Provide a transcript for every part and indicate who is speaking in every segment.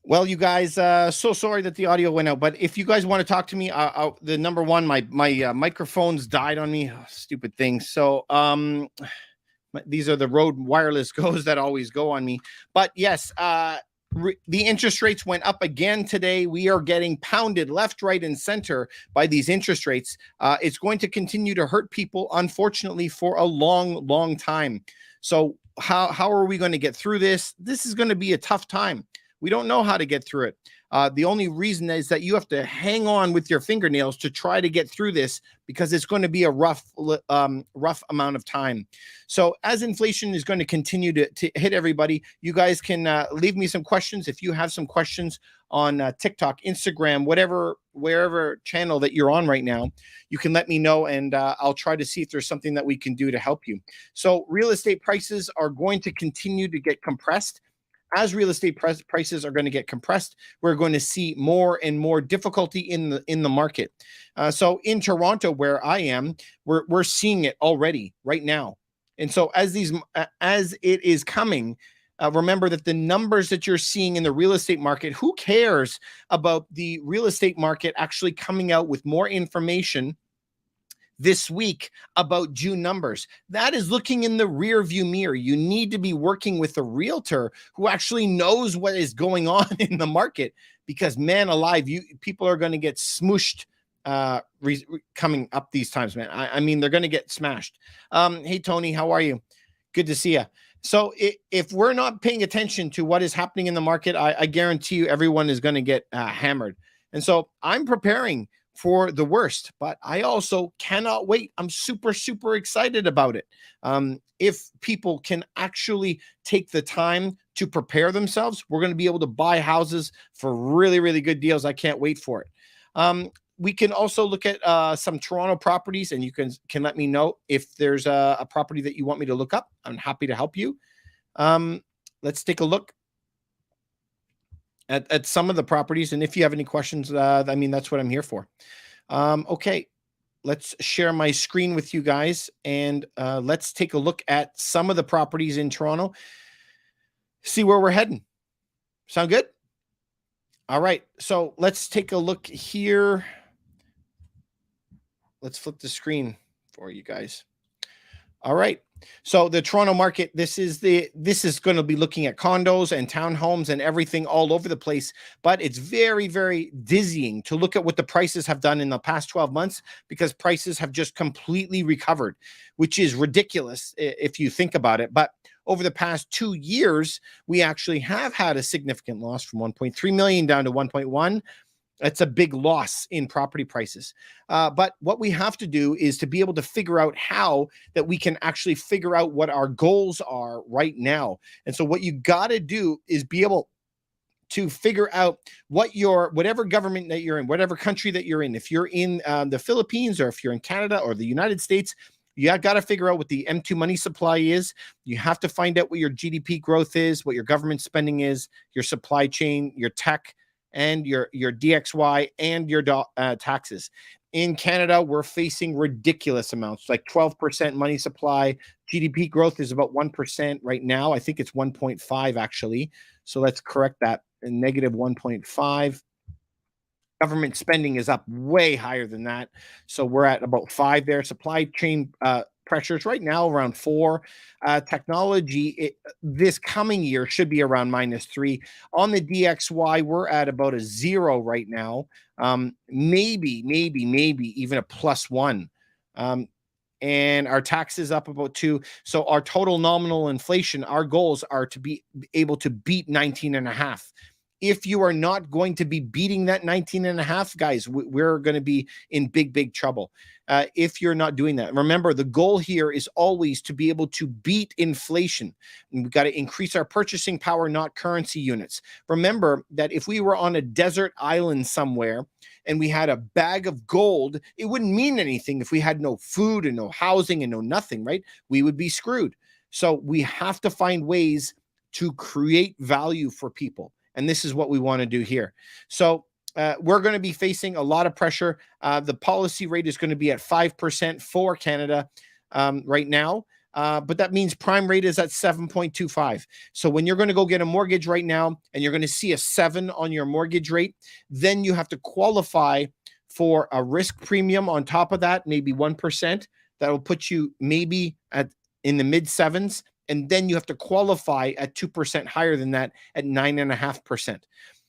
Speaker 1: Well, you guys, so sorry that the audio went out. But if you guys want to talk to me, the number one, my microphones died on me. Oh, stupid thing. So these are the Rode wireless goes that always go on me. But yes, the interest rates went up again today. We are getting pounded left, right, and center by these interest rates. It's going to continue to hurt people, unfortunately, for a long, long time. So how are we going to get through this? This is going to be a tough time. We don't know how to get through it. The only reason is that you have to hang on with your fingernails to try to get through this because it's going to be a rough amount of time. So as inflation is going to continue to hit everybody, you guys can leave me some questions. If you have some questions on TikTok, Instagram, wherever channel that you're on right now, you can let me know and I'll try to see if there's something that we can do to help you. So real estate prices are going to continue to get compressed. As real estate prices are going to get compressed, we're going to see more and more difficulty in the market. So in Toronto, where I am, we're seeing it already right now. And so as it is coming, remember that the numbers that you're seeing in the real estate market, who cares about the real estate market actually coming out with more information this week about June numbers? That is looking in the rear view mirror. You need to be working with a realtor who actually knows what is going on in the market, because man alive, people are going to get smooshed coming up these times, man. I mean, they're going to get smashed. Hey, Tony, how are you? Good to see you. So if we're not paying attention to what is happening in the market, I guarantee you everyone is going to get hammered. And so I'm preparing for the worst, but I also cannot wait. I'm super, super excited about it. If people can actually take the time to prepare themselves, we're going to be able to buy houses for really, really good deals. I can't wait for it. We can also look at some Toronto properties, and you can let me know if there's a property that you want me to look up. I'm happy to help you. Let's take a look at some of the properties. And if you have any questions, I mean, that's what I'm here for. Okay, let's share my screen with you guys, and let's take a look at some of the properties in Toronto, see where we're heading. Sound good? All right, so let's take a look here. Let's flip the screen for you guys. All right. So the Toronto market, this is going to be looking at condos and townhomes and everything all over the place, but it's very, very dizzying to look at what the prices have done in the past 12 months, because prices have just completely recovered, which is ridiculous if you think about it. But over the past 2 years, we actually have had a significant loss from 1.3 million down to 1.1. That's a big loss in property prices. But what we have to do is to be able to figure out how that we can actually figure out what our goals are right now. And so what you got to do is be able to figure out whatever government that you're in, whatever country that you're in. If you're in the Philippines, or if you're in Canada or the United States, you got to figure out what the M2 money supply is. You have to find out what your GDP growth is, what your government spending is, your supply chain, your tech, and your DXY, and your taxes. In Canada, we're facing ridiculous amounts, like 12% money supply. GDP growth is about 1% right now. I think it's 1.5 actually. So let's correct that. Negative 1.5. Government spending is up way higher than that. So we're at about 5 there. Supply chain pressures right now around 4. Technology this coming year should be around -3. On the DXY, we're at about a 0 right now. Maybe even a +1. And our taxes up about 2. So our total nominal inflation, our goals are to be able to beat 19.5. If you are not going to be beating that 19.5, guys, we're going to be in big, big trouble. If you're not doing that, remember, the goal here is always to be able to beat inflation. And we've got to increase our purchasing power, not currency units. Remember that if we were on a desert island somewhere and we had a bag of gold, it wouldn't mean anything if we had no food and no housing and no nothing, right? We would be screwed. So we have to find ways to create value for people. And this is what we want to do here. So we're going to be facing a lot of pressure. The policy rate is going to be at 5% for Canada right now. but that means prime rate is at 7.25. So when you're going to go get a mortgage right now and you're going to see a 7 on your mortgage rate, then you have to qualify for a risk premium on top of that, maybe 1%. That will put you maybe in the mid 7s. And then you have to qualify at 2% higher than that at 9.5%.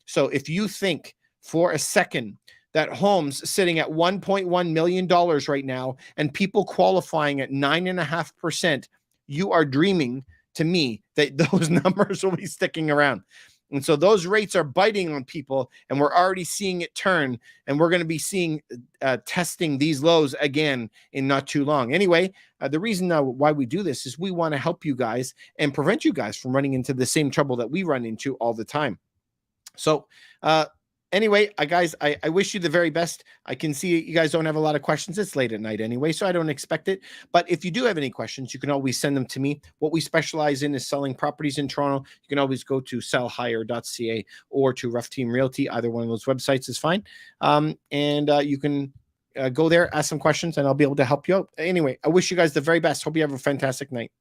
Speaker 1: So if you think for a second that homes sitting at $1.1 million right now and people qualifying at 9.5%, you are dreaming to me that those numbers will be sticking around. And so those rates are biting on people, and we're already seeing it turn, and we're going to be seeing testing these lows again in not too long. Anyway, the reason why we do this is we want to help you guys and prevent you guys from running into the same trouble that we run into all the time. So anyway, guys, I wish you the very best. I can see you guys don't have a lot of questions. It's late at night anyway, so I don't expect it. But if you do have any questions, you can always send them to me. What we specialize in is selling properties in Toronto. You can always go to sellhigher.ca or to Rough Team Realty. Either one of those websites is fine. And you can go there, ask some questions, and I'll be able to help you out. Anyway, I wish you guys the very best. Hope you have a fantastic night.